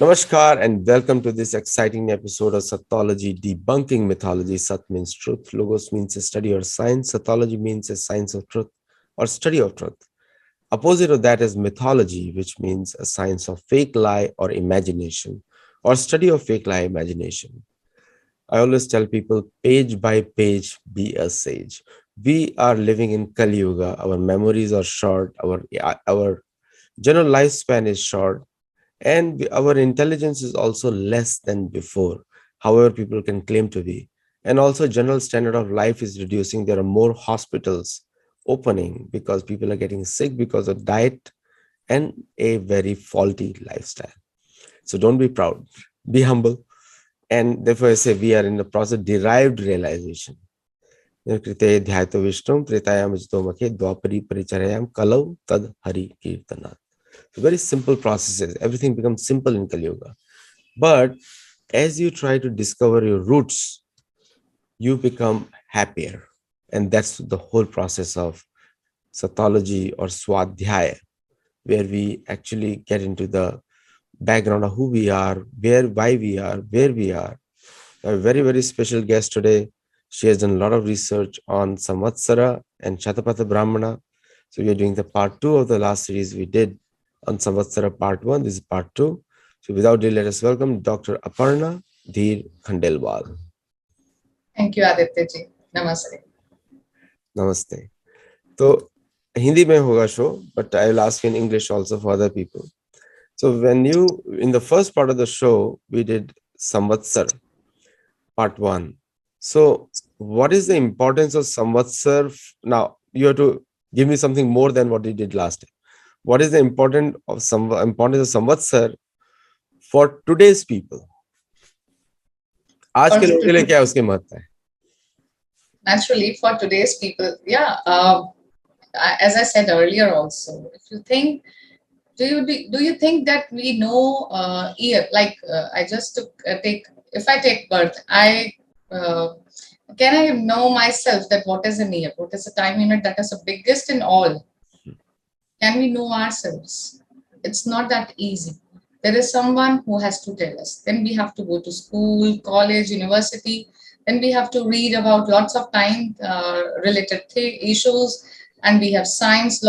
Namaskar and welcome to this exciting episode of Sattology, debunking mythology. Sat means truth, Logos means a study or science, Sattology means a science of truth or study of truth. Opposite of that is mythology, which means a science of fake lie or imagination or study of fake lie imagination. I always tell people, page by page, be a sage. We are living in Kali Yuga. Our memories are short. Our general lifespan is short, and our intelligence is also less than before, however people can claim to be. And also general standard of life is reducing. There are more hospitals opening because people are getting sick because of diet and a very faulty lifestyle. So don't be proud, be humble. And therefore I say we are in the process of derived realization. कृते ध्यायतो विष्णुं त्रेतायाम ज्योतिर्मखे द्वापरी परिचर्यायाम कलौ तद Hari कीर्तनात्. So very simple processes. Everything becomes simple in Kali Yuga. But as you try to discover your roots, you become happier. And that's the whole process of Sattology or Swadhyaya, where we actually get into the background of who we are, why we are, where we are. A very, very special guest today. She has done a lot of research on Samvatsara and Shatapatha Brahmana. So we are doing the part 2 of the last series we did on Samvatsara part 1. This is part 2. So without delay, let us welcome Dr. Aparna Dhir Khandelwal. Thank you, Aditya ji. Namaste. Namaste. So Hindi mein hoga show, but I will ask in English also for other people. So when you, in the first part of the show, we did Samvatsar, part 1. So what is the importance of Samvatsar? Now you have to give me something more than what you did last time. What is the importance of Samvatsar for today's people? आज के लोगों के लिए क्या उसकी महत्व है? Naturally, for today's people, as I said earlier also, if you think, do you think that we know year? I just took if I take birth, can I know myself that what is an year? What is the time unit that is the biggest in all? Can we know ourselves? It's not that easy. There is someone who has to tell us. Then we have to go to school, college, university. Then we have to read about lots of time related issues, and we have science,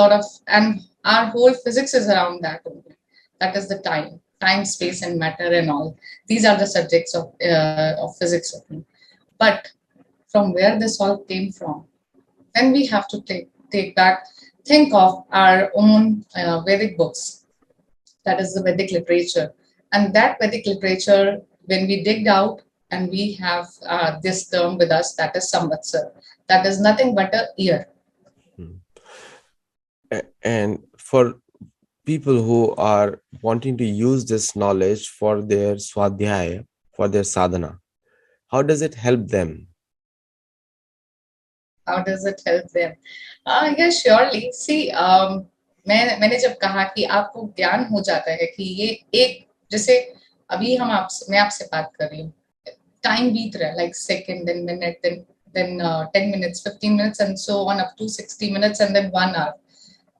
and our whole physics is around that only. That is the time, space, and matter, and all. These are the subjects of physics. But from where this all came from, then we have to think of our own Vedic books. That is the Vedic literature. And that Vedic literature, when we dig out and we have this term with us, that is Samvatsar. That is nothing but a year. And for people who are wanting to use this knowledge for their swadhyaya, for their sadhana, how does it help them? How does it help them? Yes, surely. See, मैंने जब कहा कि आपको ज्ञान हो जाता है कि ये एक, जैसे अभी मैं आपसे बात कर रही हूँ, टाइम बीत रहा है, like second, then minute, then 10 minutes, 15 minutes, and so on up to 60 minutes, and then 1 hour.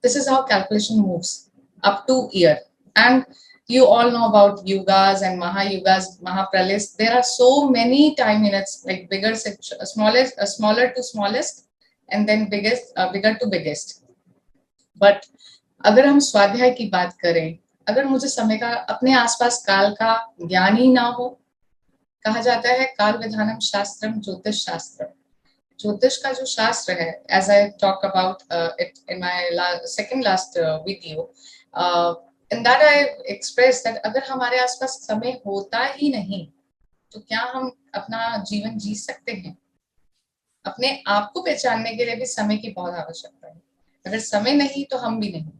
This is how calculation moves up to year. And you all know about yugas and mahayugas, mahapralis. There are so many time units, like bigger, smaller to smallest, and then bigger to biggest. But अगर हम स्वाध्याय की बात करें, अगर मुझे समय का, अपने आसपास काल का ज्ञान ही ना हो, कहा जाता है काल विधानम शास्त्रम ज्योतिष शास्त्र. ज्योतिष का जो शास्त्र है, as I talk about it in my second last video, in that I expressed that अगर हमारे आसपास समय होता ही नहीं, तो क्या हम अपना जीवन जी सकते हैं? अपने आप को पहचानने के लिए भी समय की बहुत आवश्यकता है. अगर समय नहीं तो हम भी नहीं.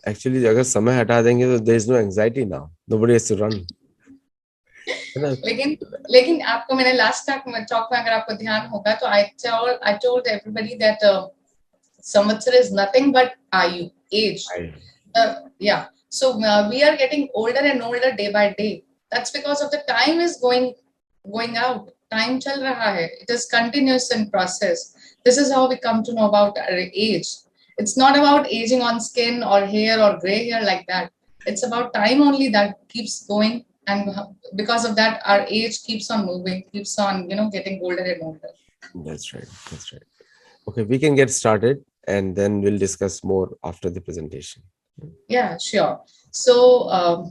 Actually, अगर समय हटा देंगे तो there is no anxiety now. Nobody has to run. लेकिन आपको मैंने लास्ट टॉक में अगर आपको ध्यान होगा तो I told everybody that Samvatsar is nothing but Ayu, age. Yeah. So we are getting older and older day by day. That's because of the time is going out. Time chal raha hai. It is continuous in process. This is how we come to know about our age. It's not about aging on skin or hair or gray hair like that. It's about time only that keeps going, and because of that, our age keeps on moving, keeps on, getting older and older. That's right. That's right. Okay, we can get started and then we'll discuss more after the presentation. Yeah, sure. So,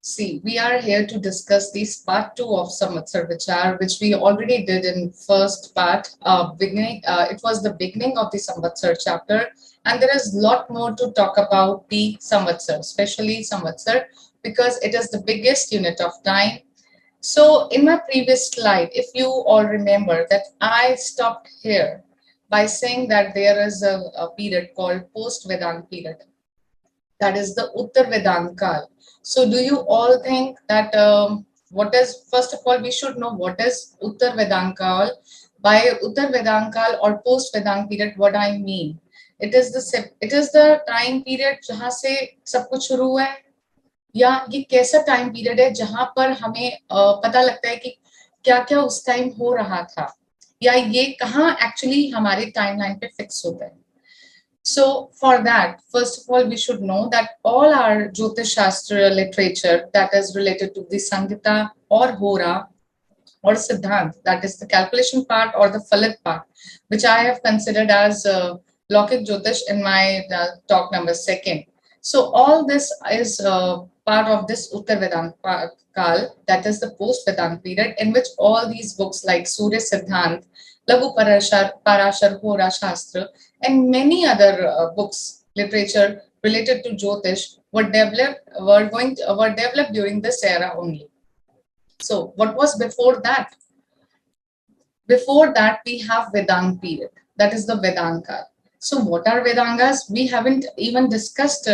see, we are here to discuss this part two of Samvatsar Vichar, which we already did in first part. Beginning, it was the beginning of the Samvatsar chapter, and there is a lot more to talk about the Samvatsar, especially Samvatsar, because it is the biggest unit of time. So, in my previous slide, if you all remember that I stopped here by saying that there is a period called post-Vedant period, that is the Uttar Vedant Kal. So, do you all think that what is, first of all, we should know what is Uttar Vedant Kal? By Uttar Vedant Kal or post Vedant period, what I mean? It is the time period जहाँ से सब कुछ शुरू हुआ है, या ये कैसा टाइम पीरियड है जहां पर हमें पता लगता है कि क्या क्या उस टाइम हो रहा था, या ये कहाँ एक्चुअली हमारे टाइमलाइन पे फिक्स होता है. So for that, first of all, we should know that all our Jyotish Shastra literature that is related to the Sangita or Hora or Siddhant, that is the calculation part or the Falit part, which I have considered as Lokik Jyotish in my talk number second. So all this is part of this Uttar Vedant Kal, that is the post Vedant period, in which all these books like Surya Siddhant, Lagu Parashar Hora Shastra, and many other books, literature related to Jyotish were developed during this era only. So what was before that? Before that, we have Vedanga period. That is the Vedanga. So what are Vedangas? We haven't even discussed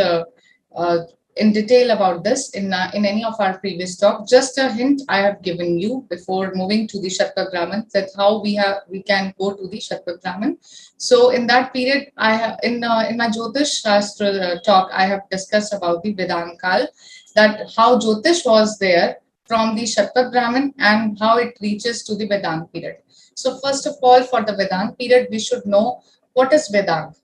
in detail about this in any of our previous talk. Just a hint I have given you before moving to the Shatpak Brahman, that how we can go to the Shatpak Brahman. So in that period, I have in my Jyotish Shastra talk, I have discussed about the Vedanga, that how Jyotish was there from the Shatpak Brahman and how it reaches to the Vedanga period. So first of all, for the Vedanga period, we should know what is Vedanga.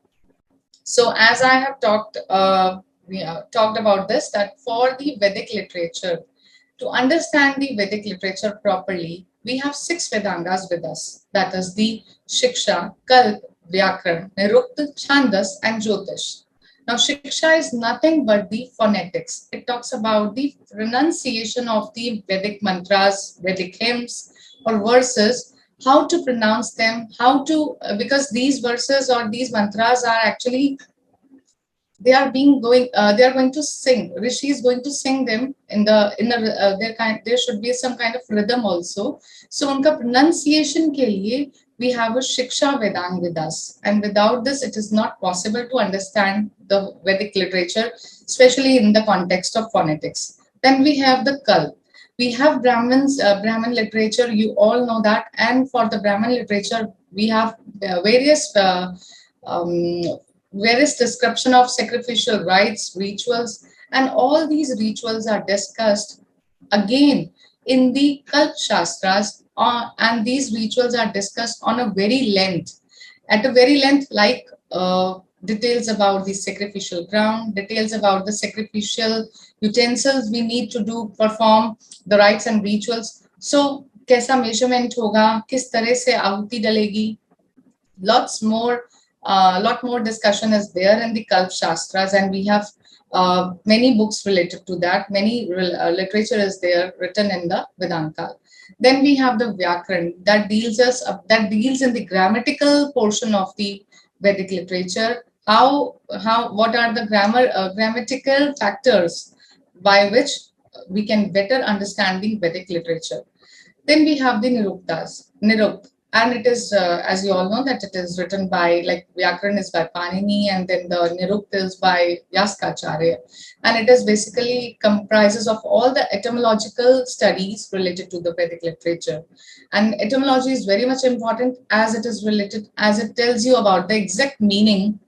So as I have talked about this, that for the Vedic literature, to understand the Vedic literature properly, we have 6 Vedangas with us. That is the Shiksha, Kalp, Vyakran, Nirukta, Chandas, and Jyotish. Now, Shiksha is nothing but the phonetics. It talks about the pronunciation of the Vedic mantras, Vedic hymns, or verses, how to pronounce them, because these verses or these mantras are actually, they are going to sing. Rishi is going to sing them there should be some kind of rhythm also. So unka pronunciation ke liye we have a Shiksha Vedang with us, and without this it is not possible to understand the Vedic literature, especially in the context of phonetics. Then we have the Kalp. We have Brahmin literature, you all know that, and for the Brahmin literature we have um, various description of sacrificial rites, rituals, and all these rituals are discussed again in the Kalp Shastras, and these rituals are discussed on a very length, at a very length, like details about the sacrificial ground, details about the sacrificial utensils we need to perform the rites and rituals. So, कैसा measurement होगा, किस तरह से आहुति डलेगी, lot more discussion is there in the Kalp Shastras, and we have many books related to that. Many literature is there written in the Vedanta. Then we have the Vyakran that deals in the grammatical portion of the Vedic literature. What are the grammatical factors by which we can better understand the Vedic literature. Then we have the Nirukt, and it is, as you all know, that it is written by, like, Vyakaran is by Panini, and then the Nirukt is by Yaskacharya, and it is basically comprises of all the etymological studies related to the Vedic literature. And etymology is very much important, as it tells you about the exact meaning,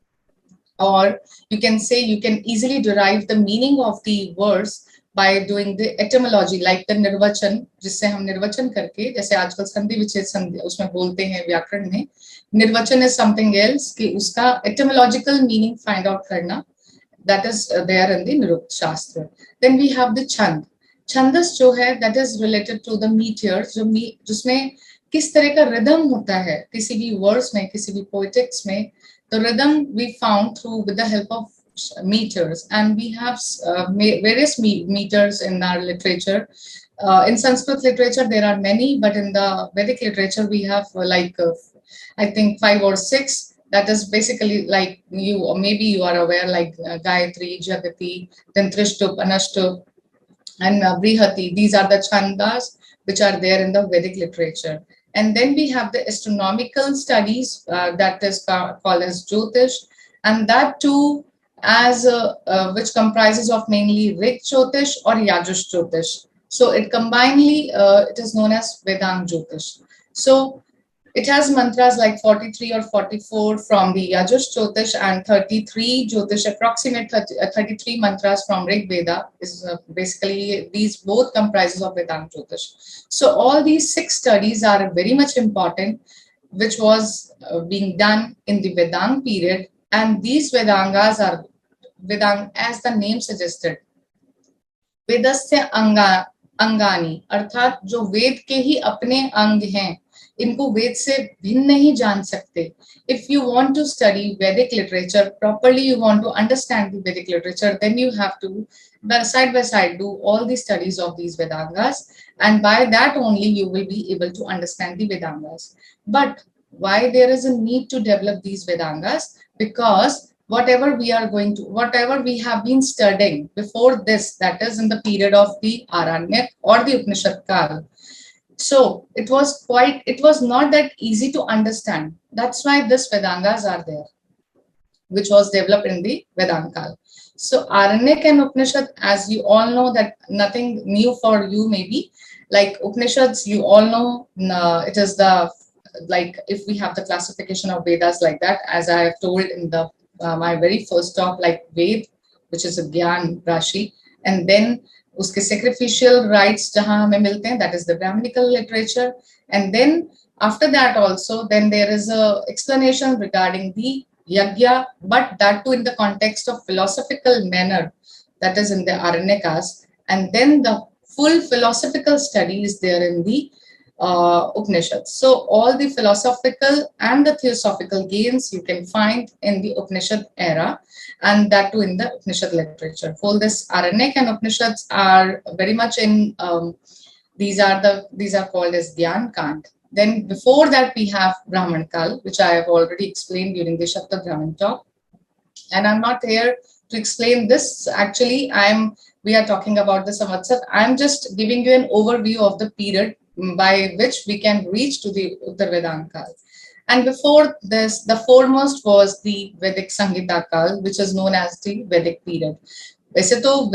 or you can say you can easily derive the meaning of the verse by doing the etymology, like the निर्वचन, जिससे हम निर्वचन करके, जैसे आजकल संधि विच्छेद संधि उसमें बोलते हैं व्याकरण में, निर्वचन is something else, कि उसका etymological meaning find out करना, that is there in the निरुक्त शास्त्र. Then we have the छंद. छंदस जो है that is related to the meteors, जिसमें किस तरह का rhythm होता है किसी भी वर्ड्स में, किसी भी poetics में. The rhythm we found through with the help of meters, and we have various meters in our literature. In Sanskrit literature there are many, but in the Vedic literature we have I think 5 or 6. That is basically like you, or maybe you are aware, like Gayatri, Jagati, then Trishtup, Anashtup, and Brihati. These are the chandas which are there in the Vedic literature. And then we have the astronomical studies that is called as Jyotish, and that too as which comprises of mainly Rig Jyotish or Yajush Jyotish. So it combinedly it is known as Vedang Jyotish. So it has mantras like 43 or 44 from the Yajush Jyotish and 33 Jyotish, approximate 33 mantras from Rig Veda is basically these both comprises of Vedanta Jyotish. So all these 6 studies are very much important, which was being done in the Vedang period, and these Vedangas are Vedang, as the name suggested, Vedasya अंगानी, अर्थात जो वेद के ही अपने अंग हैं, इनको वेद से भिन्न नहीं जान सकते. If you want to study Vedic literature properly, you want to understand the Vedic literature, then you have to side by side do all the studies of these Vedangas, and by that only you will be able to understand the Vedangas. But why there is a need to develop these Vedangas? Because whatever we have been studying before this, that is in the period of the Aranyak or the Upanishad Kal, so it was not that easy to understand. That's why this Vedangas are there, which was developed in the Vedankal. So Aranyak and Upanishad, as you all know, that nothing new for you maybe, like Upanishads, you all know, it is the, like if we have the classification of Vedas like that, as I have told in the my very first talk, like Ved, which is a Gyan Rashi, and then उसके sacrificial rites जहाँ हमें मिलते हैं, that is the Brahminical literature, and then after that also then there is a explanation regarding the yagya, but that too in the context of philosophical manner, that is in the Aranyakas, and then the full philosophical study is there in the Upanishads. So all the philosophical and the theosophical gains you can find in the Upanishad era, and that too in the Upanishad literature. All this Aranyak and Upanishads are very much in, these are called as Dhyan Kant. Then before that we have Brahman Kal, which I have already explained during the Shatya Brahman talk. And I'm not here to explain this. Actually, we are talking about the Samvatsar. I'm just giving you an overview of the period by which we can reach to the Uttar Vedanta Kal. And before this, the foremost was the Vedic Samhita Kal, which is known as the Vedic period. वैसे तो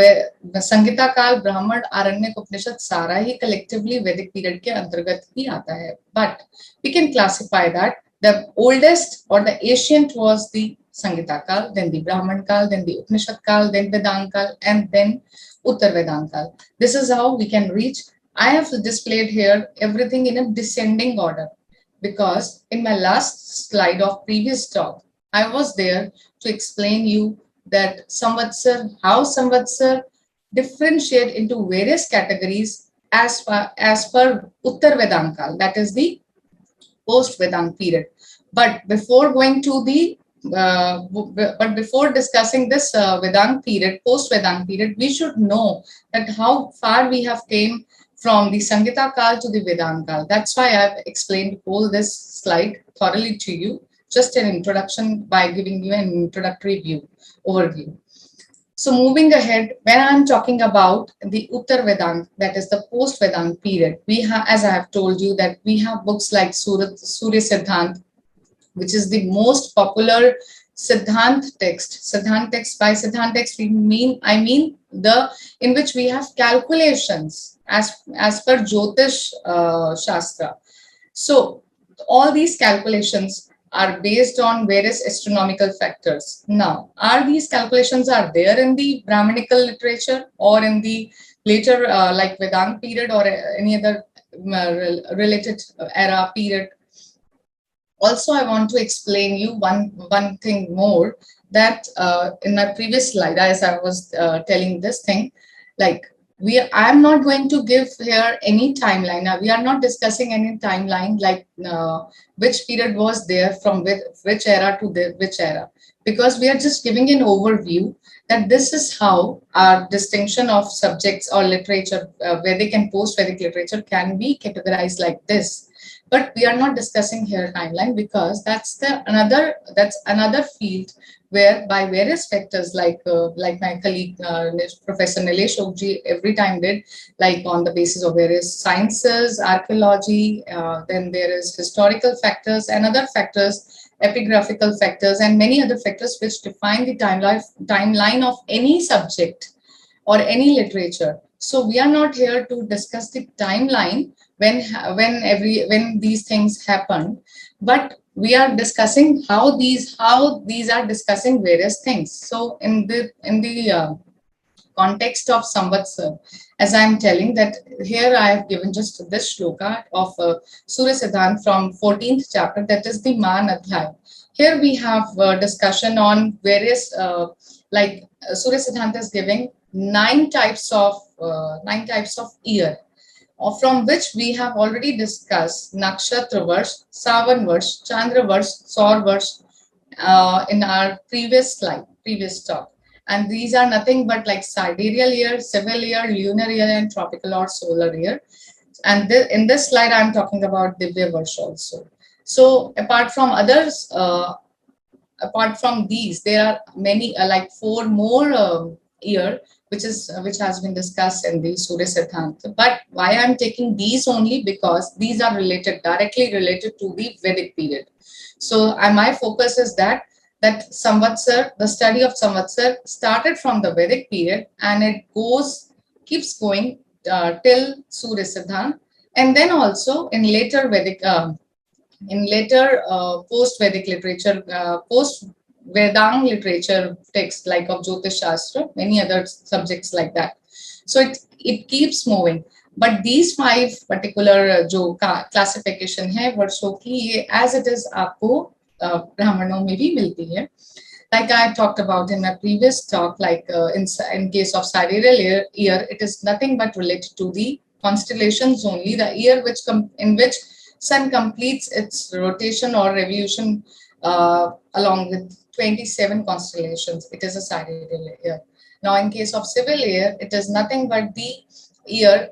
संगीता काल, ब्राह्मण, आरण्यक, उपनिषद सारा ही collectively Vedic period के अंतर्गत ही आता है. But we can classify that the oldest or the ancient was the Samhita Kal, then the Brahman Kal, then the Upanishad Kal, then Vedanta Kal, and then Uttar Vedanta Kal. This is how we can reach. I have displayed here everything in a descending order, because in my last slide of previous talk, I was there to explain you that how Samvatsar differentiate into various categories as per Uttar Vedanta Kal, that is the post Vedanta period. But before going to the before discussing this Vedanta period, post Vedanta period, we should know that how far we have came from the Samhita Kal to the Vedanta Kal. That's why I've explained all this slide thoroughly to you, just an introduction by giving you an introductory overview. So moving ahead, when I'm talking about the Uttar Vedanta, that is the post Vedanta period, we have, as I have told you, that we have books like Surya Siddhant, which is the most popular Siddhant text. Siddhant text, by Siddhant text I mean the in which we have calculations as per Jyotish Shastra. So all these calculations are based on various astronomical factors. Now, are these calculations are there in the Brahminical literature or in the later like Vedanta period or any other related era period? Also, I want to explain you one thing more, that in my previous slide, as I was telling this thing, like I'm not going to give here any timeline. Now, we are not discussing any timeline like which period was there from which era to which era, because we are just giving an overview that this is how our distinction of subjects or literature, Vedic and post-Vedic literature, can be categorized like this. But we are not discussing here timeline, because that's another field where by various factors, like my colleague Professor Nilesh Ogji every time did, like on the basis of various sciences, archaeology, then there is historical factors and other factors, epigraphical factors, and many other factors which define the timeline of any subject or any literature. So we are not here to discuss the timeline when these things happen, but we are discussing how these are discussing various things. So in the context of Samvatsar, as I am telling that here I have given just this shloka of Surya Siddhant from 14th chapter, that is the Man Adhyay. Here we have discussion on various Surya Siddhant is giving nine types of year, from which we have already discussed Nakshatra Varsh, Savan Varsh, Chandra Varsh, Saur Varsh in our previous talk. And these are nothing but like sidereal year, civil year, lunar year, and tropical or solar year. And in this slide, I'm talking about Divya Varsh also. So apart from these, there are many, like four more year, which has been discussed in the Surya Siddhanta. But why I'm taking these only, because these are directly related to the Vedic period. So my focus is that Samvatsar, the study of Samvatsar, started from the Vedic period, and it keeps going till Surya Siddhanta, and then also in later post-Vedic literature, post-Vedang literature texts like of Jyotish Shastra, many other subjects like that. So it keeps moving. But these five particular जो classification है वर्षों की, ये as it is आपको ब्राह्मणों में भी मिलती है. Like I talked about in my previous talk, like in case of sidereal year, it is nothing but related to the constellations only, the year in which Sun completes its rotation or revolution along with 27 constellations. It is a sidereal year. Now, in case of civil year, it is nothing but the year.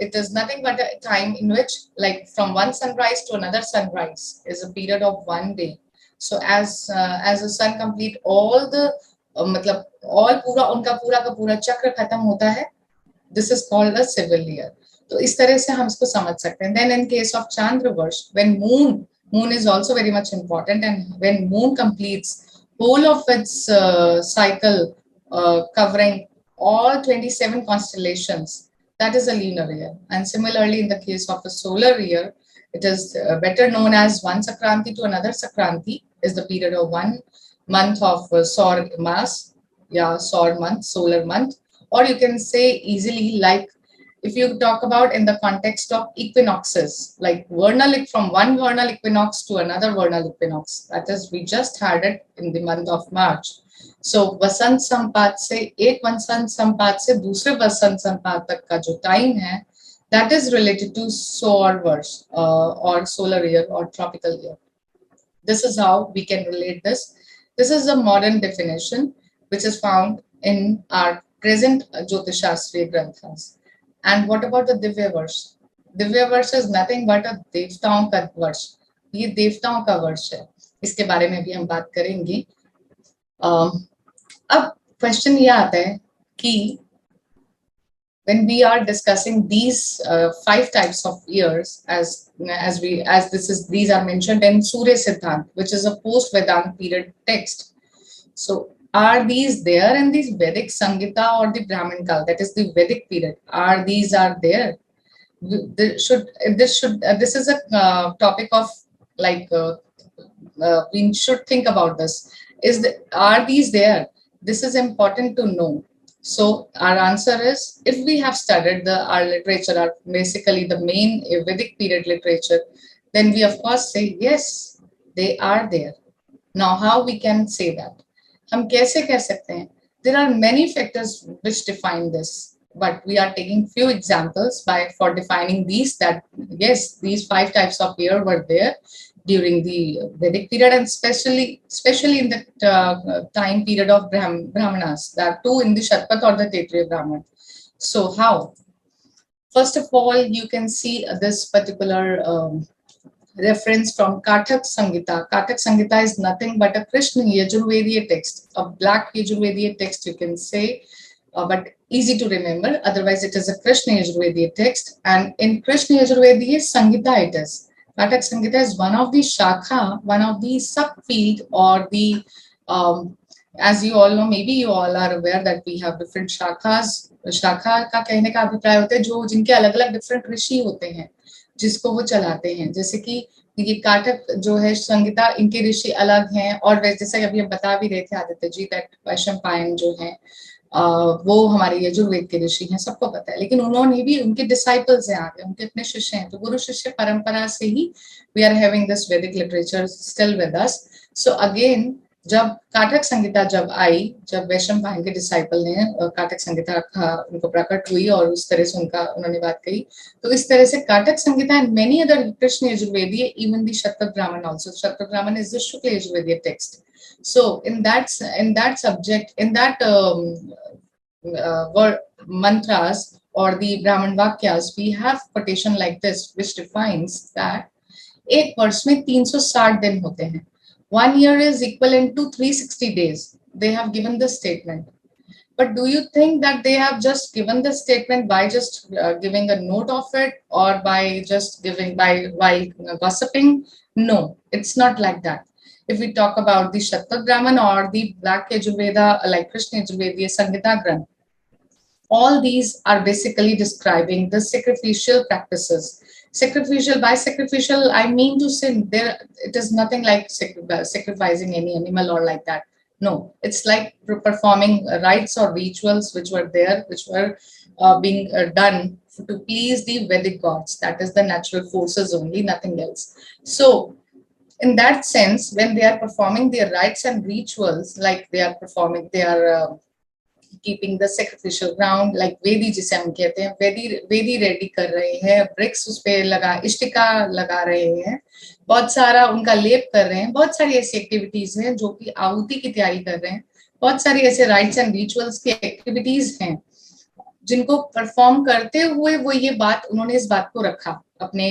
It is nothing but a time in which, like from one sunrise to another sunrise, is a period of 1 day. So as the sun complete all the मतलब all पूरा का पूरा चक्र खत्म होता है, this is called a civil year. तो इस तरह से हम इसको समझ सकते हैं. Then in case of Chandra Varsh, when moon is also very much important, and when moon completes whole of its cycle covering all 27 constellations, that is a lunar year. And similarly, in the case of a solar year, it is better known as one Sakranti to another Sakranti, is the period of 1 month of Saur Mas, Saur month, solar month. Or you can say easily, like if you talk about in the context of equinoxes, like from one vernal equinox to another vernal equinox, that is, we just had it in the month of March. So Vasant Sampat se ek Vasant Sampat se दूसरे Vasant Sampat तक का जो time है, that is related to Saur Varsh or solar year or tropical year. This is how we can relate this. This is a modern definition which is found in our present Jyotishastriya Granthas. And what about the Divya Varsh? Divya Varsh is nothing but a देवताओं का वर्ष. ये देवताओं का वर्ष है. इसके बारे में भी हम बात करेंगे. अब क्वेश्चन ये आता है कि when we are discussing these 5 types of years, these are mentioned in Surya Siddhant, which is a post-Vedanta period text. So are these there in this Vedic Sangita or the Brahmin Kal, that is the Vedic period? These are there? This is a topic of like we should think about this. Are these there? This is important to know. So our answer is, if we have studied our literature, our basically the main Vedic period literature, then we of course say yes, they are there. Now, how we can say that? हम कैसे कह सकते हैं? There are many factors which define this, but we are taking few examples for defining these, that yes, these 5 types of beer were there during the Vedic period, and especially in the time period of Brahmanas, that too in the Shatpat or the Kshatriya Brahman. So how? First of all, you can see this particular reference from Kathak Samhita. Kathak Samhita is nothing but a Krishna Yajurvediya text, a black Yajurvediya text, you can say, but easy to remember. Otherwise, it is a Krishna Yajurvediya text, and in Krishna Yajurvediya Samhita it is. Kathak Samhita is one of the shakha, one of the subfield, or the as you all know, maybe you all are aware that we have different shakhas. शाखा का कहने का अभिप्राय होता है जो जिनके अलग अलग डिफरेंट ऋषि होते हैं जिसको वो चलाते हैं, जैसे कि ये काटक जो है संगीता, इनके ऋषि अलग हैं, और जैसे अभी हम बता भी रहे थे आदित्य जी, दैट वैशंपायन जो है वो हमारे यजुर्वेद के ऋषि हैं, सबको पता है, लेकिन उन्होंने भी, उनके डिसाइपल्स हैं आगे, उनके अपने शिष्य हैं, तो गुरु शिष्य परंपरा से ही वी आर हैविंग दिस वैदिक literature still with us. So again, जब काटक संगीता जब आई, जब वैशंपायन के डिसाइपल ने काटक संगीता उनको प्रकट हुई और उस तरह से उन्होंने बात कही, तो इस तरह से Kathaka Samhita and many other Krishna Yajurvediya, even the Shatapatha Brahmana also. Shatapatha Brahmana is the Shukla Yajurvediya text. So in that subject, in that word mantras or the Brahman Vakyas, we have quotation like this, which defines that एक वर्ष में 360 दिन होते हैं. 1 year is equivalent to 360 days. They have given this statement. But do you think that they have just given the statement by just giving a note of it, or by just giving by gossiping? No, it's not like that. If we talk about the Shatpat Brahman or the Black Yajurveda, like Krishna Yajurvediya Samhita Granth, all these are basically describing the sacrificial practices. Sacrificial, by sacrificial, I mean to say there, it is nothing like sacrificing any animal or like that. No, it's like performing rites or rituals which were there, which were being done to please the Vedic gods. That is the natural forces only, nothing else. So in that sense, when they are performing their rites and rituals, like they are performing, they are keeping the sacrificial ground, like वेदी जिसे हम कहते हैं, वेदी ready कर रहे हैं, BRICS उस पे लगा, इष्टिका लगा रहे हैं, बहुत सारा उनका लेप कर रहे हैं, बहुत सारी ऐसी एक्टिविटीज हैं जो कि आहुति की तैयारी कर रहे हैं, बहुत सारी ऐसे राइट्स एंड रिचुअल्स की एक्टिविटीज हैं जिनको परफॉर्म करते हुए वो ये बात, उन्होंने इस बात को रखा अपने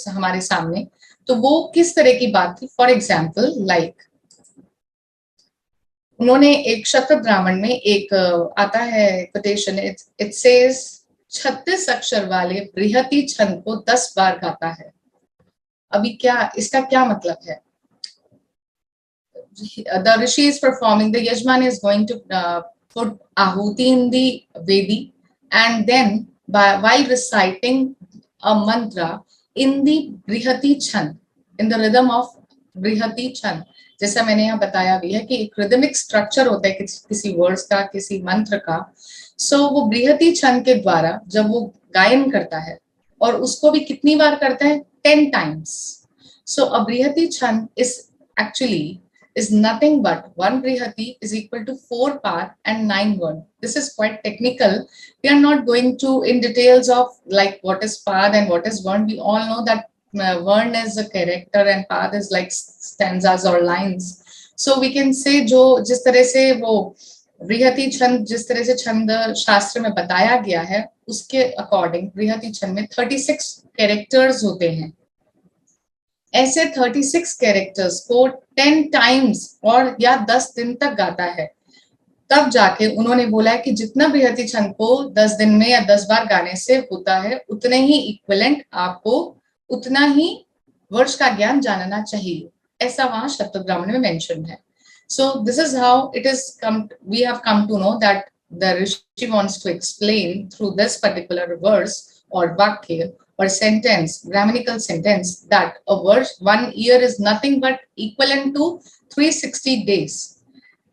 हमारे सामने. तो वो किस तरह की बात थी? फॉर एग्जाम्पल, लाइक उन्होंने एक शतपथ ब्राह्मण में एक आता है कोटेशन, इट सेज 36 अक्षर वाले बृहति छंद को 10 बार गाता है. अभी क्या इसका क्या मतलब है? The rishi is performing, the yajman is going to put ahuti in the vedi, and then while reciting a mantra in the brihati chand, in the rhythm of brihati chand. जैसा मैंने यहाँ बताया भी है कि एक रिदमिक स्ट्रक्चर होता है किसी वर्ड्स का, किसी मंत्र का. सो वो बृहति छंद के द्वारा जब वो गायन करता है, और उसको भी कितनी बार करता है? 10 times. सो अ बृहति छंद is nothing but 1 brihati is equal to 4 par and 9 word. This is quite technical. We are not going to in details of like what is pad and what is word. We all know that word is a character and pad is like stanzas or lines. So we can say जो जिस तरह से वो बृहति छंद, जिस तरह से छंद शास्त्र में बताया गया है, उसके अकॉर्डिंग बृहति छंद में 36 कैरेक्टर्स होते हैं. ऐसे 36 कैरेक्टर्स को 10 टाइम्स और या 10 दिन तक गाता है. तब जाके उन्होंने बोला है कि जितना बृहति छंद को 10 दिन में या 10 बार गाने से होता है, उतने ही इक्विवेलेंट आपको, उतना ही वर्ष का ज्ञान जानना चाहिए. ऐसा वहां शतपथ ब्राह्मण में मेंशन है. So this is how it is we have come to know that the rishi wants to explain through this particular verse or vakya or sentence, grammatical sentence, that a verse 1 year is nothing but equivalent to 360 days.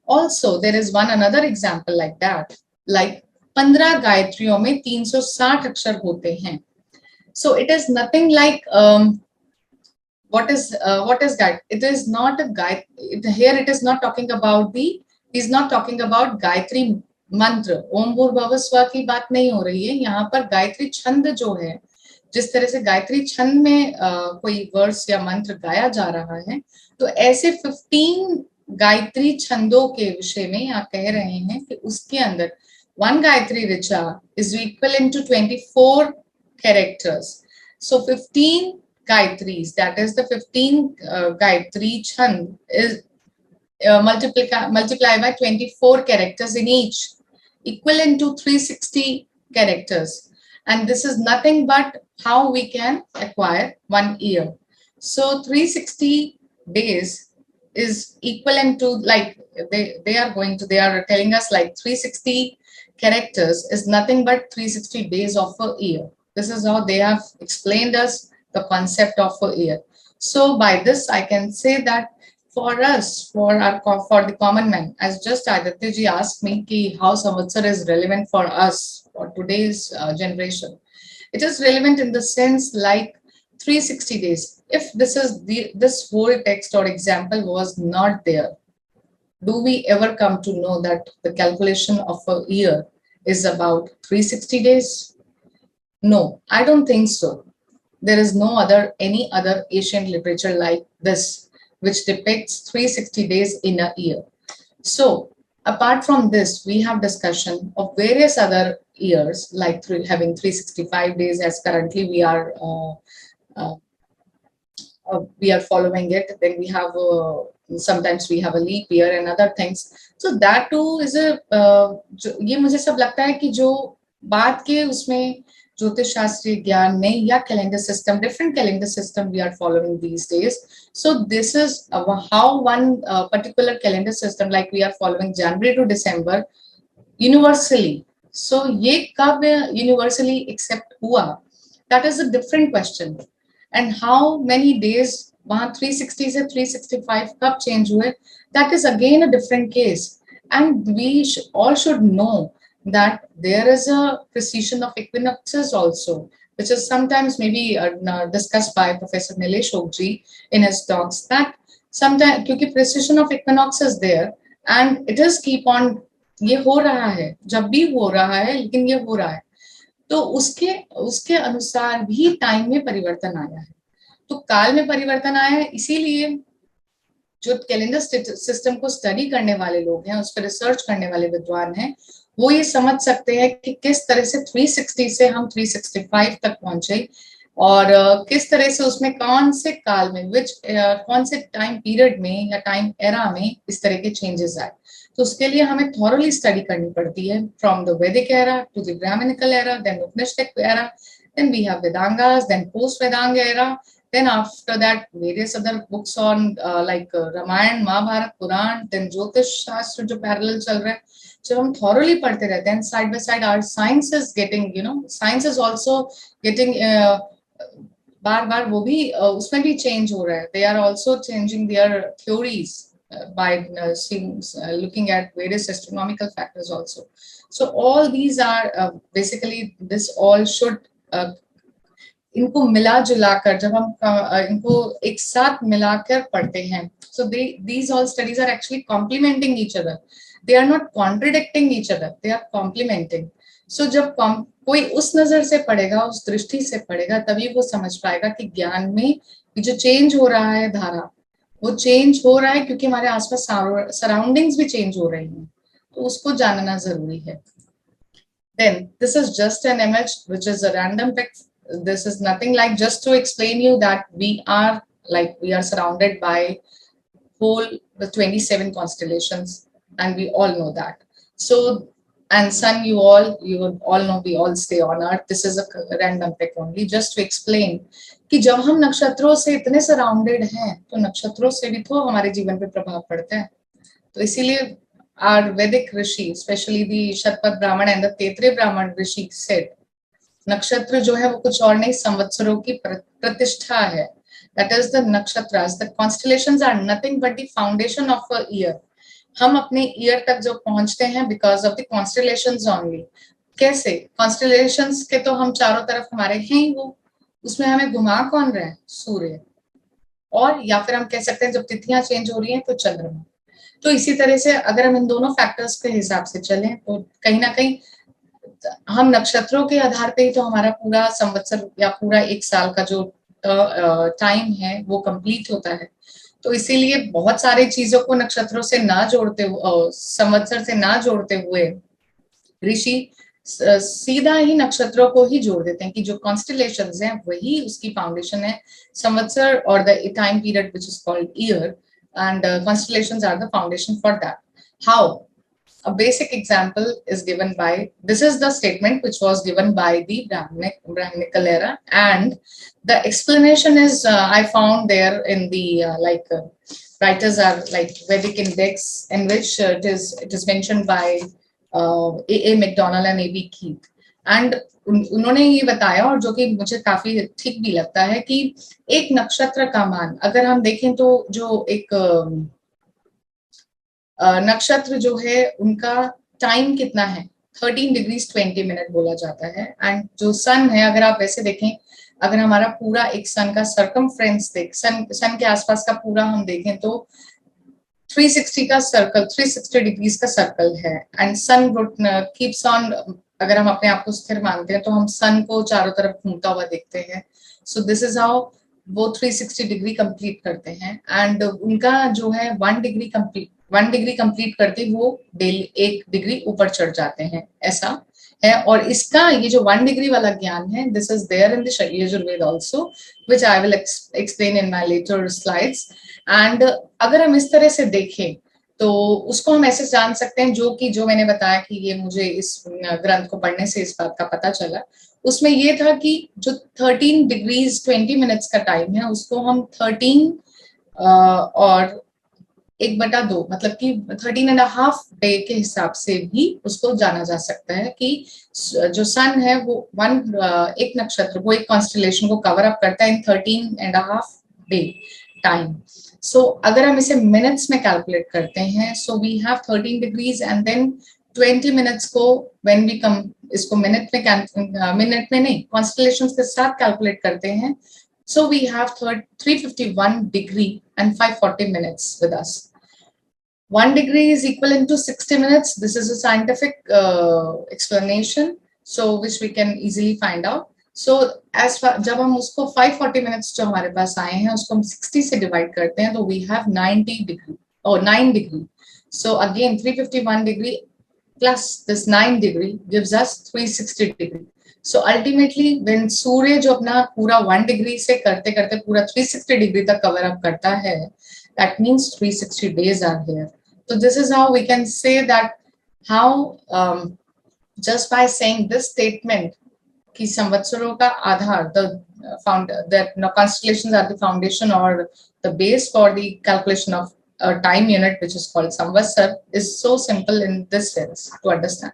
Also, there is one another example like that, like 15 गायत्रियों में 360 अक्षर होते हैं. So it is nothing like what is guide? It is not a guide. Here it is not talking about the. He's not talking about Gayatri मंत्र ओम भूर्भुवः स्वः की बात नहीं हो रही है. यहाँ पर गायत्री छंद जो है, जिस तरह से गायत्री छंद में कोई वर्स या मंत्र गाया जा रहा है, तो ऐसे 15 गायत्री छंदों के विषय में यहाँ कह रहे हैं कि उसके अंदर one Gayatri Richa is equivalent to 24 characters. So 15 gayatris, that is the 15 gayatri chand, is multiply by 24 characters in each, equivalent to 360 characters. And this is nothing but how we can acquire 1 year. So 360 days is equivalent to, like, they are telling us like 360 characters is nothing but 360 days of a year. This is how they have explained us the concept of a year. So by this, I can say that for us, for the common man, as just Aditya ji asked me ki how Samvatsar is relevant for us, for today's generation. It is relevant in the sense like 360 days. If this whole text or example was not there, do we ever come to know that the calculation of a year is about 360 days? No, I don't think so. There is no any other ancient literature like this, which depicts 360 days in a year. So apart from this, we have discussion of various other years, like having 365 days, as currently we are following it. Then we have sometimes we have a leap year and other things. So that too is a ये मुझे सब लगता है कि जो बात के उसमें ज्योतिष शास्त्रीय ज्ञान में या calendar system, different calendar system we are following these days. So this is how one particular calendar system, like we are following January to December universally. So ये कब universally accept हुआ? That is a different question. And how many days वहाँ 360 से 365 कब change हुए? That is again a different case. And we all should know that there is a precision of equinoxes also, which is sometimes maybe discussed by Professor Nilesh Ogji in his talks, that sometimes क्योंकि precision of equinox is there and it is keep on, ये हो रहा है, जब भी हो रहा है, लेकिन ये हो रहा है, तो उसके अनुसार भी टाइम में परिवर्तन आया है. तो काल में परिवर्तन आया है, इसीलिए जो कैलेंडर सिस्टम को स्टडी करने वाले लोग हैं, उस पर रिसर्च करने वाले विद्वान हैं, वो ये समझ सकते हैं कि किस तरह से 360 से हम 365 तक पहुंचे और किस तरह से उसमें कौन से काल में कौन से टाइम पीरियड में या टाइम एरा में इस तरह के चेंजेस आए. तो उसके लिए हमें थॉरली स्टडी करनी पड़ती है, from the Vedic era to the Brahmanical era, then Upanishadic era, then we have Vedangas, then post Vedanga era, then after that various other books on like Ramayana, Mahabharata, Purana, then Jyotish शास्त्र जो पैरेलल चल रहा है, जब हम thoroughly पढ़ते रहते हैं, side by side our science is getting, science is also getting बार-बार वो भी उसमें भी change हो रहा है. They are also changing their theories by looking at various astronomical factors also. So all these are basically, this all should इनको मिला जुलाकर जब हम इनको एक साथ मिलाकर पढ़ते हैं, so these all studies are actually complementing each other. They are not contradicting each other, they are complementing. So जब कोई उस नजर से पढ़ेगा, उस दृष्टि से पढ़ेगा, तभी वो समझ पाएगा कि ज्ञान में ये जो चेंज हो रहा है धारा, वो चेंज हो रहा है क्योंकि हमारे आसपास सराउंडिंग्स भी चेंज हो रही हैं, तो उसको जानना जरूरी है. Then this is just an image which is a random pic. This is nothing like, just to explain you that we are surrounded by whole the 27 constellations, and we all know that. So, and sun, you all know, we all stay on earth. This is a random pic only just to explain कि जब हम नक्षत्रों से इतने surrounded हैं, तो नक्षत्रों से भी तो हमारे जीवन पे प्रभाव पड़ता है. तो इसीलिए our Vedic Rishi, especially the Shatpat Brahman and the Tetre Brahman Rishi, said नक्षत्र जो है वो कुछ और नहीं, संवत्सरों की प्रतिष्ठा है. That is the nakshatras. The constellations are nothing but the foundation of a year. हम अपने ईयर तक जो पहुंचते हैं because of the constellations only. कैसे? कॉन्स्टलेशंस के तो हम चारों तरफ हमारे हैं ही वो, उसमें हमें घुमा कौन रहा है? सूर्य. और या फिर हम कह सकते हैं जब तिथियां चेंज हो रही हैं तो चंद्रमा. तो इसी तरह से अगर हम इन दोनों फैक्टर्स के हिसाब से चलें तो कहीं ना कहीं हम नक्षत्रों के आधार पे ही तो हमारा पूरा संवत्सर या पूरा एक साल का जो टाइम है वो कंप्लीट होता है. तो इसीलिए बहुत सारी चीजों को नक्षत्रों से ना जोड़ते हुए, संवत्सर से ना जोड़ते हुए ऋषि सीधा ही नक्षत्रों को ही जोड़ देते हैं कि जो कॉन्स्टलेशंस हैं वही उसकी फाउंडेशन है. संवत्सर और the time period which is called year and constellations are the foundation for that. How? A basic example is given by, this is the statement which was given by the Brahminical era, and the explanation is I found there in the writers are like Vedic index, in which it is mentioned by A. McDonald and A.B. Keith. And उन्होंने ये बताया, और जो कि मुझे काफी ठीक भी लगता है, कि एक नक्षत्र का मान अगर हम देखें तो जो एक नक्षत्र जो है उनका टाइम कितना है, 13 डिग्रीज 20 मिनट बोला जाता है. एंड जो सन है, अगर आप वैसे देखें, अगर हमारा पूरा एक सन का सर्कमफ्रेंस सन के आसपास का पूरा हम देखें तो 360 का सर्कल, 360 डिग्रीज का सर्कल है. एंड सन कीप्स ऑन, अगर हम अपने आप को स्थिर मानते हैं तो हम सन को चारों तरफ घूमता हुआ देखते हैं. सो दिस इज हाउ वो 360 डिग्री कंप्लीट करते हैं. एंड उनका जो है 1 डिग्री कंप्लीट करते वो डेली 1 डिग्री ऊपर चढ़ जाते हैं, ऐसा है. और इसका ये जो 1 डिग्री वाला ज्ञान है, this is there in the Yajurveda also, which I will explain in my later slides. And अगर हम इस तरह से देखें तो उसको हम ऐसे जान सकते हैं, जो मैंने बताया कि ये मुझे इस ग्रंथ को पढ़ने से इस बात का पता चला. उसमें ये था कि जो 13 डिग्रीज 20 मिनट्स का टाइम है उसको हम 13 और 1/2 मतलब कि 13.5 डे के हिसाब से भी उसको जाना जा सकता है कि जो सन है वो एक नक्षत्र को, एक कॉन्स्टलेशन को कवर अप करता है इन 13.5 डे टाइम. सो अगर हम इसे मिनट्स में कैलकुलेट करते हैं, so we have 13 degrees and then 20 minutes को व्हेन वी कम इसको मिनट में नहीं, कॉन्स्टलेशंस के साथ कैलकुलेट करते हैं. So we have 351 degree and 540 minutes with us. 1 degree is equivalent to 60 minutes. This is a scientific explanation, so which we can easily find out. So as far जब हम उसको 540 minutes जो हमारे पास आए हैं उसको हम 60 से डिवाइड करते हैं तो we have 90 degree or 9 degree. So again 351 degree plus this 9 degree gives us 360 degree. So ultimately when सूर्य जो अपना पूरा 1 डिग्री से करते करते पूरा 360 डिग्री तक कवर अप करता है, that means 360 days are here. So this is how we can say that how just by saying this statement कि संवत्सरों का आधार, the constellations are the foundation or the base for the calculation of a time unit which is called Samvatsar, is so simple in this sense to understand.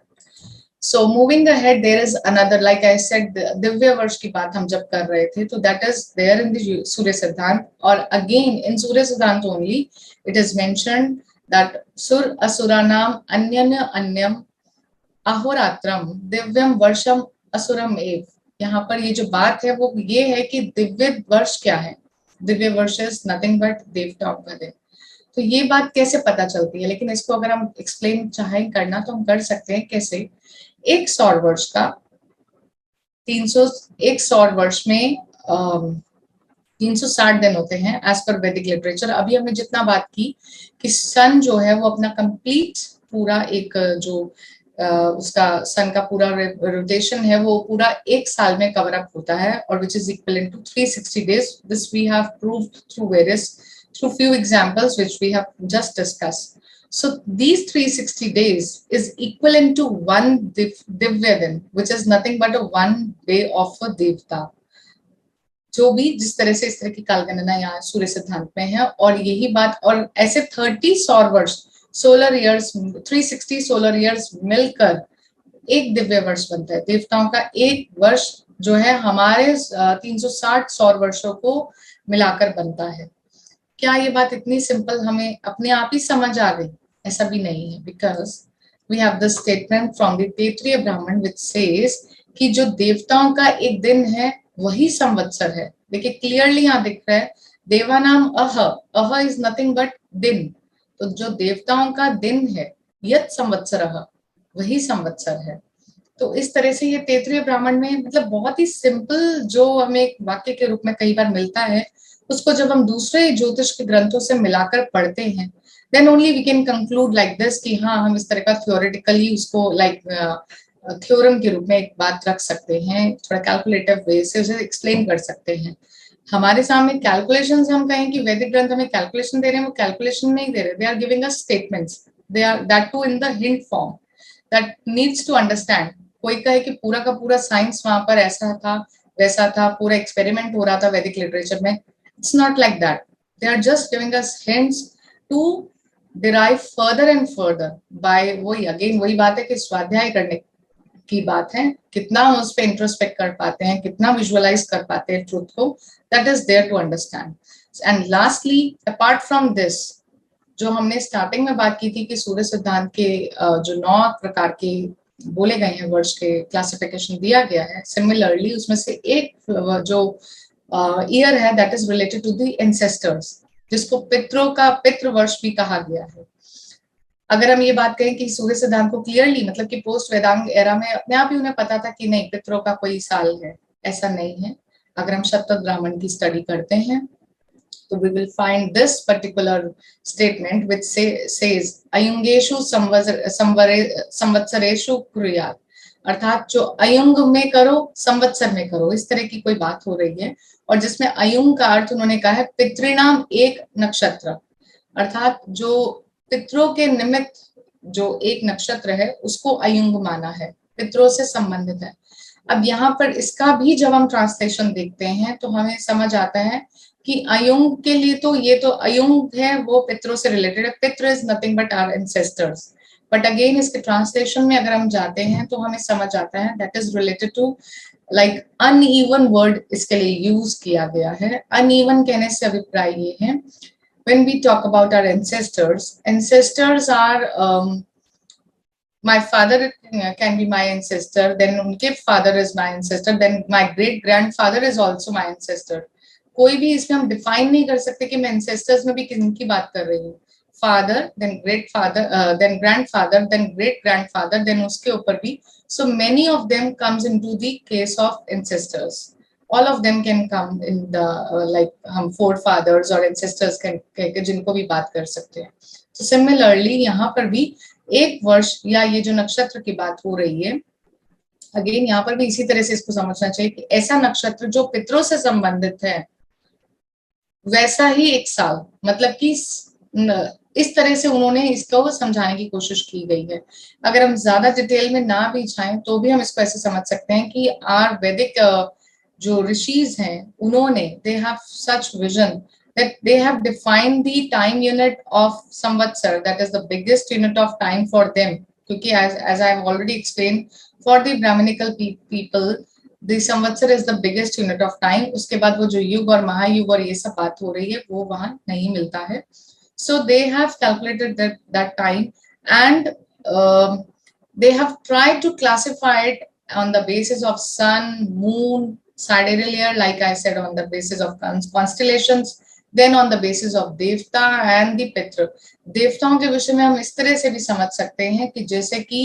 So moving ahead, there is another, like I said, Divya वर्ष की बात हम जब कर रहे थे, तो that is there in the सूर्य सिद्धांत. और again in सूर्य सिद्धांत only it is mentioned that सुर असुरानाम अन्यन अन्यम अहोरात्रम दिव्यम वर्षम असुरम एव. यहाँ पर ये जो बात है वो ये है कि दिव्य वर्ष क्या है. दिव्य वर्ष is nothing but देवताओं का दिन. तो ये बात कैसे पता चलती है, लेकिन इसको अगर हम एक्सप्लेन चाहें करना तो हम कर सकते हैं. कैसे? एक सौर वर्ष का 1 सौर वर्ष में 360 दिन होते हैं एज पर वैदिक लिटरेचर. अभी हमने जितना बात की कि सन जो है वो अपना कंप्लीट पूरा एक जो उसका सन का पूरा रोटेशन है वो पूरा एक साल में कवर अप होता है, और which is equal to 360 days. This we have proved through few examples which we have just discussed. So these 360 days is equivalent to one divya din, which is nothing but a 1 day of a devta. जो भी जिस तरह से इस तरह की कालगणना यहाँ सूर्य सिद्धांत में है, और यही बात, और ऐसे 30 सौर वर्ष सोलर ईयर्स 360 सोलर ईयर्स मिलकर एक दिव्य वर्ष बनता है. देवताओं का एक वर्ष जो है हमारे 360 सौर वर्षों को मिलाकर बनता है। क्या ये बात इतनी सिंपल हमें अपने आप ही समझ आ गई? ऐसा भी नहीं है, because we have the statement from the Taittiriya Brahmana which says कि जो देवताओं का एक दिन है वही संवत्सर है। देखिए क्लियरली यहाँ दिख रहा है, देवानाम अह इज नथिंग बट दिन। तो जो देवताओं का दिन है यत संवत्सर, वही संवत्सर है। तो इस तरह से ये तैत्तिरीय ब्राह्मण में मतलब बहुत ही सिंपल जो हमें एक वाक्य के रूप में कई बार मिलता है, उसको जब हम दूसरे ज्योतिष के ग्रंथों से मिलाकर पढ़ते हैं, then only we can conclude like this कि हाँ हम इस तरह का थियोरेटिकली उसको लाइक थ्योरम के रूप में एक बात रख सकते हैं, थोड़ा कैलकुलेटिव वे से उसे एक्सप्लेन कर सकते हैं। हमारे सामने कैलकुलेशंस, हम कहें कि वैदिक ग्रंथ हमें कैलकुलेशन दे रहे हैं, वो कैलकुलेशन नहीं दे रहे, they are giving us statements, they are that to in the hint form that needs to understand. कोई कहे कि पूरा का पूरा साइंस वहां पर ऐसा था वैसा था, पूरा एक्सपेरिमेंट हो रहा था वैदिक लिटरेचर में, it's not like that. They are just giving us hints to derive further and further by, वही अगेन वही बात है कि स्वाध्याय करने की बात है, कितना हम उस पर इंट्रोस्पेक्ट कर पाते हैं, कितना विजुअलाइज कर पाते हैं ट्रूथ को, that is there to understand. And lastly apart from this, जो हमने स्टार्टिंग में बात की थी कि सूर्य सिद्धांत के जो 9 प्रकार के बोले गए हैं वर्ष के क्लासिफिकेशन दिया गया है, सिमिलरली उसमें से एक जो ईयर है that is related to the ancestors, जिसको पितरों का पितृ वर्ष भी कहा गया है। अगर हम ये बात करें कि सूर्य सिद्धांत को क्लियरली मतलब कि पोस्ट वेदांग एरा में अपने आप ही उन्हें पता था कि नहीं पितरों का कोई साल है, ऐसा नहीं है। अगर हम शतपथ ब्राह्मण की स्टडी करते हैं तो we will find this particular statement which says अयुंगेषु संवत्सरेषु कुर्यात्, अर्थात जो अयुंग में करो संवत्सर में करो, इस तरह की कोई बात हो रही है। और जिसमें अयुंग का अर्थ उन्होंने कहा है पितृणाम एक नक्षत्र, अर्थात जो पितरों के निमित्त जो एक नक्षत्र है उसको अयुंग माना है, पितरों से संबंधित है। अब यहाँ पर इसका भी जब हम ट्रांसलेशन देखते हैं तो हमें समझ आता है कि अयुंग के लिए तो ये तो अयुंग है वो पितरों से रिलेटेड है, पितृ is nothing but our ancestors. But again इसके ट्रांसलेशन में अगर हम जाते हैं तो हमें समझ आता है that is related to like uneven word इसके लिए यूज किया गया है। अनइवन कहने से अभिप्राय ये है, when we talk about our ancestors are my father can be my ancestor, then उनके father is my ancestor, then my great grandfather is also my ancestor। कोई भी इसमें हम डिफाइन नहीं कर सकते कि मैं एंसेस्टर्स में भी किनकी बात कर रही हूँ, father then great father then grandfather then great grandfather then उसके ऊपर भी, so many of them comes into the case of ancestors. all of them can come in the like हम forefathers और ancestors के जिनको भी बात कर सकते हैं। तो similarly यहाँ पर भी एक वर्ष या ये जो नक्षत्र की बात हो रही है, अगेन यहाँ पर भी इसी तरह से इसको समझना चाहिए कि ऐसा नक्षत्र जो पितरों से संबंधित है वैसा ही एक साल, मतलब कि इस तरह से उन्होंने इसको समझाने की कोशिश की गई है। अगर हम ज्यादा डिटेल में ना भी जाएं तो भी हम इसको ऐसे समझ सकते हैं कि आर वैदिक जो ऋषिज हैं उन्होंने they have such vision that they have defined the time unit of Samvatsar, that is the biggest unit of time for them, क्योंकि as I have already explained for the Brahminical people the Samvatsar is the biggest unit of time। उसके बाद वो जो युग और महायुग और ये सब बात हो रही है वो वहां नहीं मिलता है। So they have calculated that time and they have tried to classify it on the basis of sun, moon, sidereal year, like I said, on the basis of constellations, then on the basis of देवता and the पितृ। देवताओं के विषय में हम इस तरह से भी समझ सकते हैं कि जैसे कि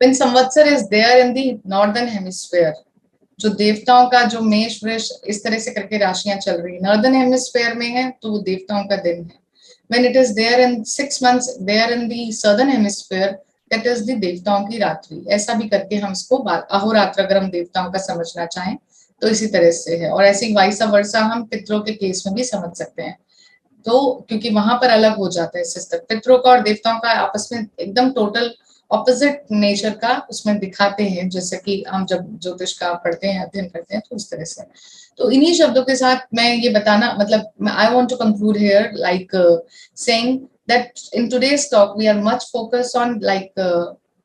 when संवत्सर is there in the northern hemisphere, जो देवताओं का जो मेष वृष इस तरह से करके राशियां चल रही है नॉर्दर्न हेमिस्फीयर में है तो वो देवताओं का दिन है। when it is there in 6 months there in the southern hemisphere, that is the देवताओं की रात्रि। ऐसा भी करके हम इसको अहोरात्र अगर हम देवताओं का समझना चाहें तो इसी तरह से है। और ऐसे ही वाइसा वर्षा हम पितरों के केस में भी समझ सकते हैं। तो क्योंकि वहां पर अलग हो जाता है सिस्टम, पितरों का और देवताओं का आपस में एकदम टोटल ऑपोजिट नेचर का उसमें दिखाते हैं, जैसे कि हम जब ज्योतिष का पढ़ते हैं अध्ययन करते हैं तो उस तरह से। तो इन्हीं शब्दों के साथ मैं ये बताना मतलब I want to conclude here like saying that in today's talk we are much focused on like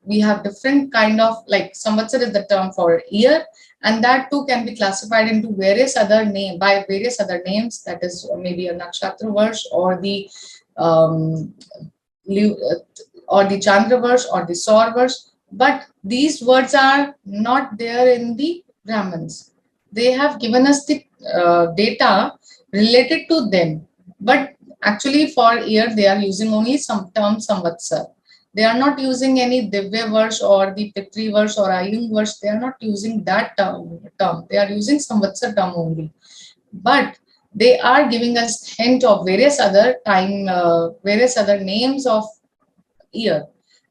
we have different kind of, like Samvatsar is the term for year, and that too can be classified into various other various other names. That is maybe a nakshatra verse, or the um, or the Chandra verse, or the Saur verse. But these words are not there in the Brahmins. They have given us the data related to them, but actually for year they are using only some term Samvatsar. They are not using any Divya verse or the Pitri verse or Ayung verse. They are not using that term. They are using Samvatsar term only. But they are giving us hint of various other names of year,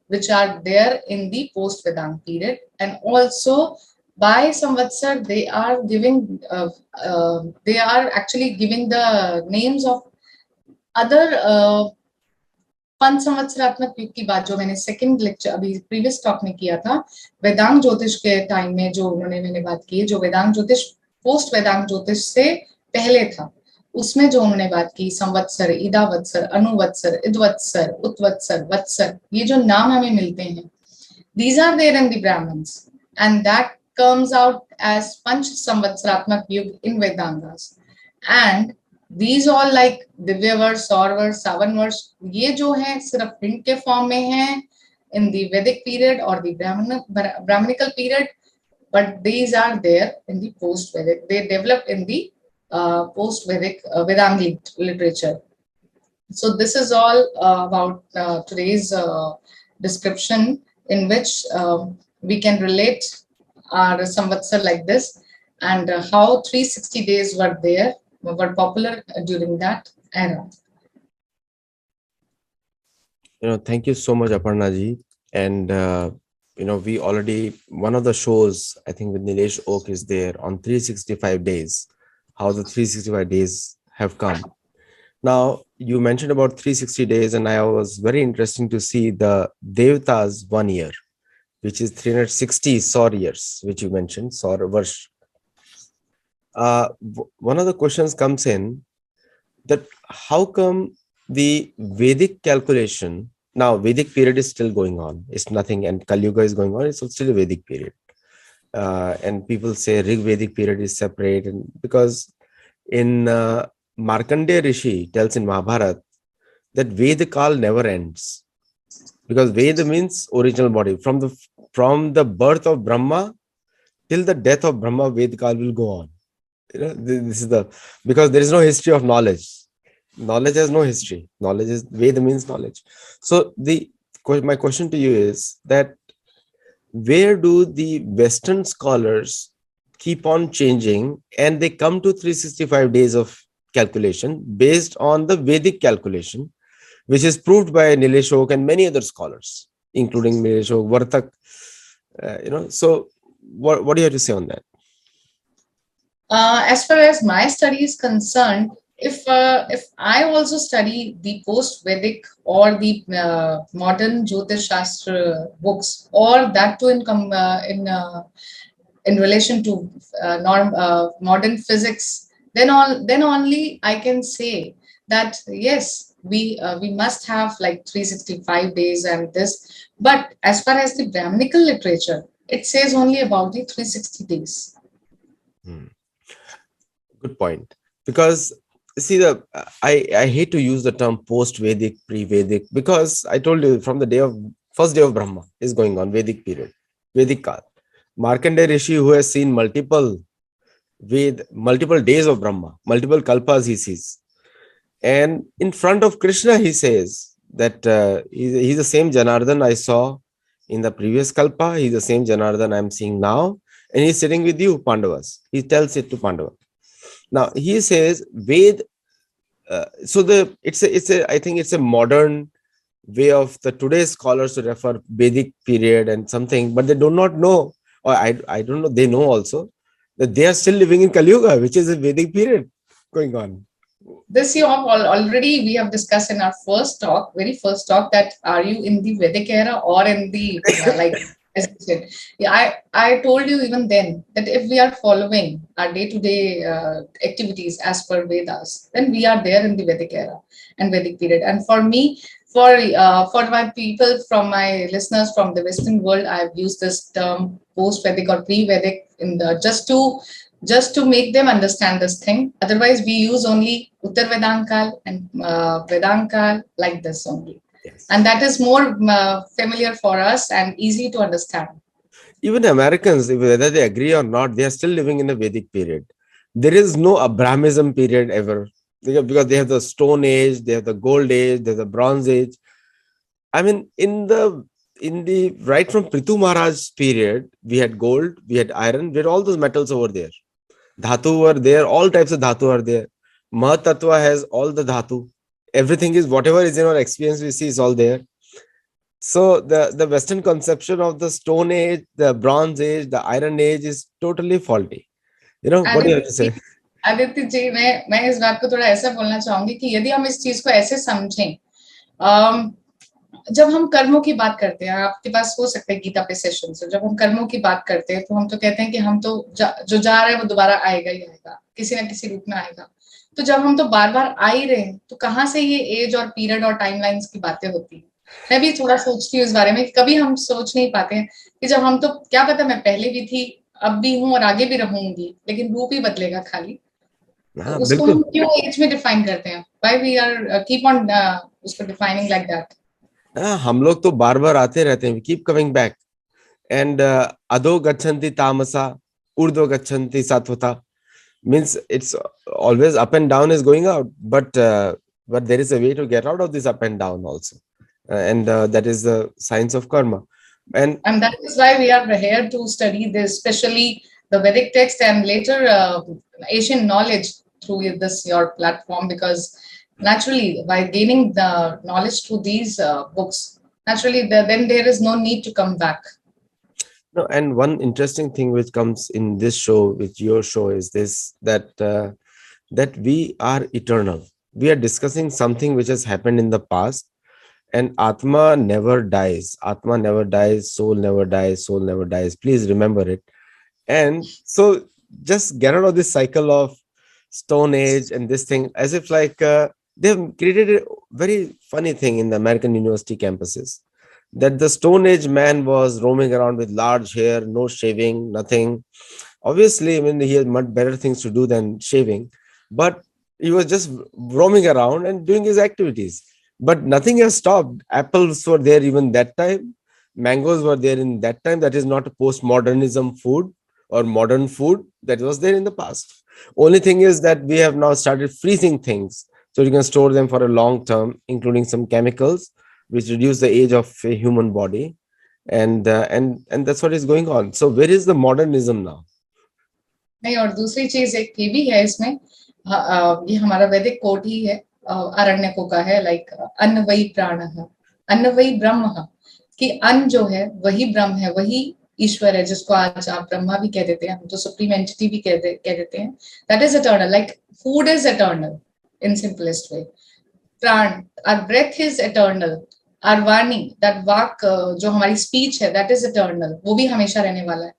which are there in the post Vedant period. And also by Samvatsar, they are actually giving the names of other पंच संवत्सरात्मक युग की बात जो मैंने second lecture अभी previous talk में किया था, वेदांग ज्योतिष के टाइम में जो मैंने बात की, जो वेदांग ज्योतिष पोस्ट वेदांग ज्योतिष से पहले था, उसमें जो उन्होंने बात की, संवत्सर, इदावत्सर, अनुवत्सर, इदवत्सर, उत्वत्सर, वत्सर, ये जो नाम हमें मिलते हैं, these are there in the Brahmins, and that comes out as पंच संवत्सरात्मक युग in Vedangas. And these all like Divya वर्ष, सौर वर्ष, सावन वर्ष, ये जो है सिर्फ हिंट के फॉर्म में है in the Vedic period or the Brahminical period, but these are there in the post-Vedic. They developed in the post-Vedic Vedanga literature. So this is all about today's description, in which we can relate our Samvatsar like this, and how 360 days were popular during that era. Thank you so much, Aparna ji. And, we already, one of the shows, I think with Nilesh Oak is there on 365 days, how the 365 days have come. Now, you mentioned about 360 days, and I was very interesting to see the Devata's 1 year, which is 360 Saur years, which you mentioned, Saur Varsh. One of the questions comes in that how come the Vedic calculation, now Vedic period is still going on, it's nothing, and Kali Yuga is going on, it's still a Vedic period. And people say Rig Vedic period is separate, and because in Markandeya Rishi tells in Mahabharata that Veda Kal never ends, because Veda means original body. From the birth of Brahma till the death of Brahma, Veda Kal will go on. This is because there is no history of knowledge. Knowledge has no history. Knowledge is Veda means knowledge. So my question to you is that where do the Western scholars keep on changing, and they come to 365 days of calculation based on the Vedic calculation, which is proved by Nilesh Oak and many other scholars, including Nilesh Oak, Vartak. So what do you have to say on that? As far as my study is concerned, if I also study the post-Vedic or the modern Jyotish Shastra books, or that too in relation to modern physics, then only I can say that yes, we must have like 365 days and this. But as far as the Brahminical literature, it says only about the 360 days. Good point. Because see, I hate to use the term post-Vedic, pre-Vedic, because I told you from the first day of Brahma is going on, Vedic period, Vedic Kal. Markandeya Rishi, who has seen multiple days of Brahma, multiple kalpas he sees. And in front of Krishna, he says that he's the same Janardhan I saw in the previous kalpa, he's the same Janardhan I'm seeing now, and he's sitting with you, Pandavas. He tells it to Pandava. Now he says Ved. I think it's a modern way of the today's scholars to refer Vedic period and something, but they do not know, or I don't know. They know also that they are still living in Kali Yuga, which is a Vedic period going on. This you already we have discussed in our very first talk, that are you in the Vedic era or in the like. As I said, I told you even then that if we are following our day-to-day activities as per Vedas, then we are there in the Vedic era and Vedic period. And for me, for my people from my listeners from the Western world, I've used this term post-Vedic or pre-Vedic in the just to make them understand this thing. Otherwise, we use only Uttar Vedankal and Vedankal like this only, and Yes. that is more familiar for us and easy to understand. Even Americans, whether they agree or not, they are still living in a Vedic period. There is no Abrahamism period ever, because they have the Stone Age, they have the Gold Age, there's the Bronze Age. I mean, in the right from Prithu Maharaj's period, we had gold, we had iron, we had all those metals over there. Dhatu were there, all types of dhatu are there. Mahatattva has all the dhatu. Everything is whatever is in our experience we see is all there. So the Western conception of the Stone Age, the Bronze Age, the Iron Age is totally faulty. What do you have Aditya to ji say? Aditya ji मैं इस बात को थोड़ा ऐसा बोलना चाहूंगी कि यदि हम इस चीज को ऐसे समझें, अम, जब हम कर्मों की बात करते हैं, आपके पास हो सकता है गीता पे सेशन से, जब हम कर्मों की बात करते हैं तो हम तो कहते हैं कि हम तो जो जा रहा है वो दोबारा आएगा ही आएगा, किसी ना किसी रूप में आएगा। तो जब हम तो बार बार आ ही रहे हैं, तो कहाँ से ये एज और पीरियड और टाइमलाइंस की बातें होती है? मैं भी थोड़ा सोचती हूँ इस बारे में कि कभी हम सोच नहीं पाते हैं कि जब हम तो क्या पता मैं पहले भी थी, अब भी हूँ और आगे भी रहूंगी, लेकिन रूप ही बदलेगा खाली। तो हाँ, उसको हम बिल्कुल। क्यों एज में डिफाइन करते हैं? Why we are keep on उसको डिफाइनिंग लाइक दैट? हाँ, हम लोग तो बार बार आते रहते हैं, कीप कमिंग बैक। एंड अधो गच्छन्ति तामसा, ऊर्ध्व गच्छन्ति Satvata, means it's always up and down is going out, but there is a way to get out of this up and down also. And that is the science of karma. And And that is why we are here to study this, especially the Vedic text and later Asian knowledge through this your platform, because naturally by gaining the knowledge through these books, naturally then there is no need to come back. no, and one interesting thing which comes in this show, which your show, is this, that we are eternal. We are discussing something which has happened in the past, and Atma never dies. Atma never dies. Soul never dies. Soul never dies. Please remember it. And so just get out of this cycle of Stone Age and this thing, as if like they've created a very funny thing in the American university campuses, that the Stone Age man was roaming around with large hair, no shaving, nothing. Obviously, I mean, he had much better things to do than shaving, but he was just roaming around and doing his activities. But nothing has stopped. Apples were there even that time. Mangoes were there in that time. That is not a postmodernism food or modern food that was there in the past. Only thing is that we have now started freezing things so you can store them for a long term, including some chemicals which reduce the age of a human body, and that's what is going on. So where is the modernism now? नहीं, और दूसरी चीज एक ये भी है इसमें, ये हमारा वैदिक कोड ही है, आरण्यकों का है, लाइक अन्न वही प्राण है, अन्न वही ब्रह्म है, कि अन्न जो है वही ब्रह्म है, वही ईश्वर है, जिसको आज आप ब्रह्मा भी कह देते हैं, हम तो सुप्रीम एंटिटी भी कह देते हैं। That is eternal, like food is eternal in simplest way. Prana, our breath is eternal, our vani, that vak, जो हमारी स्पीच है, दैट इज एटर्नल, वो भी हमेशा रहने वाला है।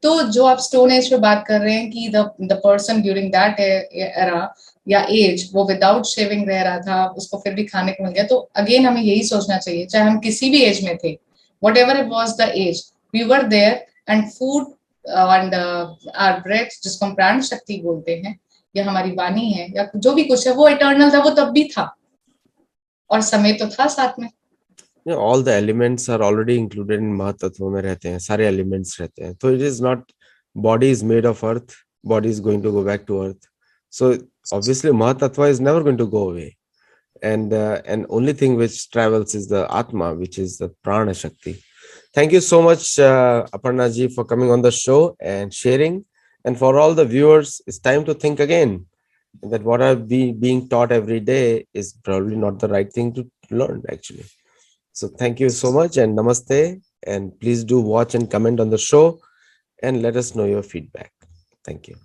तो जो आप स्टोन एज पे बात कर रहे हैं कि the person during that era या एज वो विदाउट शेविंग रह रहा था, उसको फिर भी खाने को मिल गया, तो अगेन हमें यही सोचना चाहिए, चाहे हम किसी भी एज में थे, whatever it was the age, we were there, and food and our breath, जिसको हम प्राण शक्ति बोलते हैं, या हमारी वाणी है, या जो भी कुछ है, वो इटर्नल था, वो तब भी था, और समय तो था साथ में। All the elements are already included in Mahatattva में रहते हैं, सारे elements रहते हैं. So it is not, body is made of earth, body is going to go back to earth. So obviously Mahatattva is never going to go away. And only thing which travels is the Atma, which is the Prana Shakti. Thank you so much, Aparna ji, for coming on the show and sharing. And for all the viewers, it's time to think again that what are we being taught every day is probably not the right thing to learn, actually. So thank you so much and namaste. And please do watch and comment on the show and let us know your feedback. Thank you.